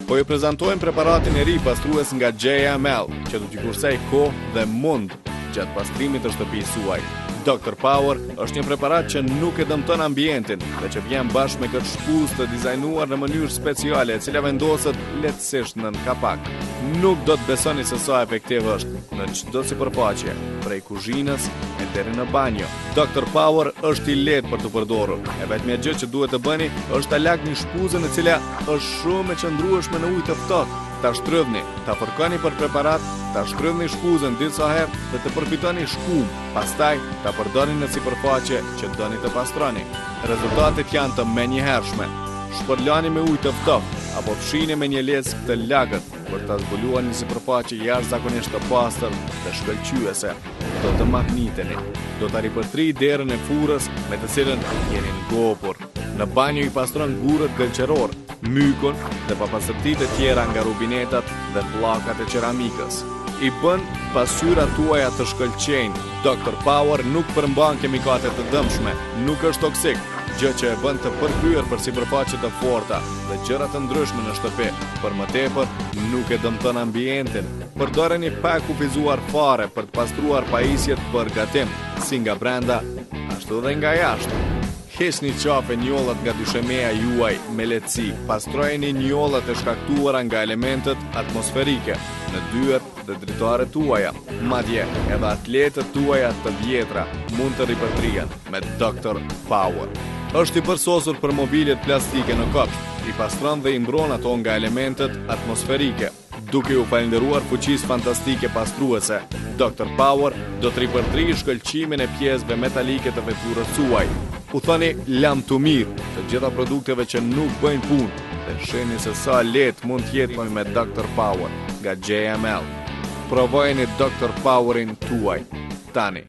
Po ju prezantojmë preparatin e ri pastrues nga JML, që do t'ju kursej kohë dhe mund gjatë pastrimit të shtëpisë suaj. Dr. Power është një preparat që nuk e dëmton ambientin dhe që vjen bashkë me këtë shpuzë të dizajnuar në mënyrë speciale, e cila vendoset lehtësisht nën kapak. Nuk do të besoni se sa efektiv është në çdo sipërfaqe, prej kuzhinës e deri në banjo. Dr. Power është i lehtë për të përdorur. E vetmja gjë që duhet të bëni është ta lagni shpuzën, e cila është shumë e qëndrueshme në ujë të ftohtë. Ta shtrydhni, ta fërkoni për preparat, ta shtrydhni shpuzën disa herë dhe të përfitoni shkum. Pastaj ta përdorni në sipërfaqe që doni të pastroni. Rezultatet janë të menjëhershme. Shpërlani me ujë të ftohtë apo fshini me një leckë të lagët për ta zbuluar një sipërfaqe jashtëzakonisht të pastër dhe shkëlqyese. Do të mahniteni. Do ta ripërtri derën e furrës me të cilën jeni në gopur. Në banjo i pastron gurët gëlqeror, mykun dhe papastërtitë e tjera nga rubinetat dhe pllakat e qeramikës. I bën pasqyrat tuaja të shkëlqejnë. Dr. Power nuk përmban kemikate të dëmshme, nuk është toksik, gjë që e bën të përkryer për sipërfaqe të forta dhe gjëra të ndryshme në shtëpi. Për më tepër, nuk e dëmton ambientin. Përdoreni pa kufizuar fare për të pastruar pajisjet për gatim, si nga brenda, ashtu dhe nga jashtë. Heqni qafe njollat nga dyshemeja juaj me lehtësi. Pastrojeni njollat e shkaktuara nga elementet atmosferike në dyert dhe dritaret tuaja. Madje edhe atletët tuaja të vjetra mund të ripërtrihen me Dr. Power. Është i përsosur për mobiljet plastike në kopsht, i pastron dhe i mbron ato nga elementet atmosferike, duke u falënderuar fuqisë fantastike pastruese. Dr. Power do të ripërtri shkëlqimin e pjesëve metalike të veturës suaj. U thoni lam të mirë të gjitha produkteve që nuk bëjnë punë dhe shihni se sa lehtë mund të jetë me Dr. Power nga JML. Provojeni Dr. Powerin tuaj tani.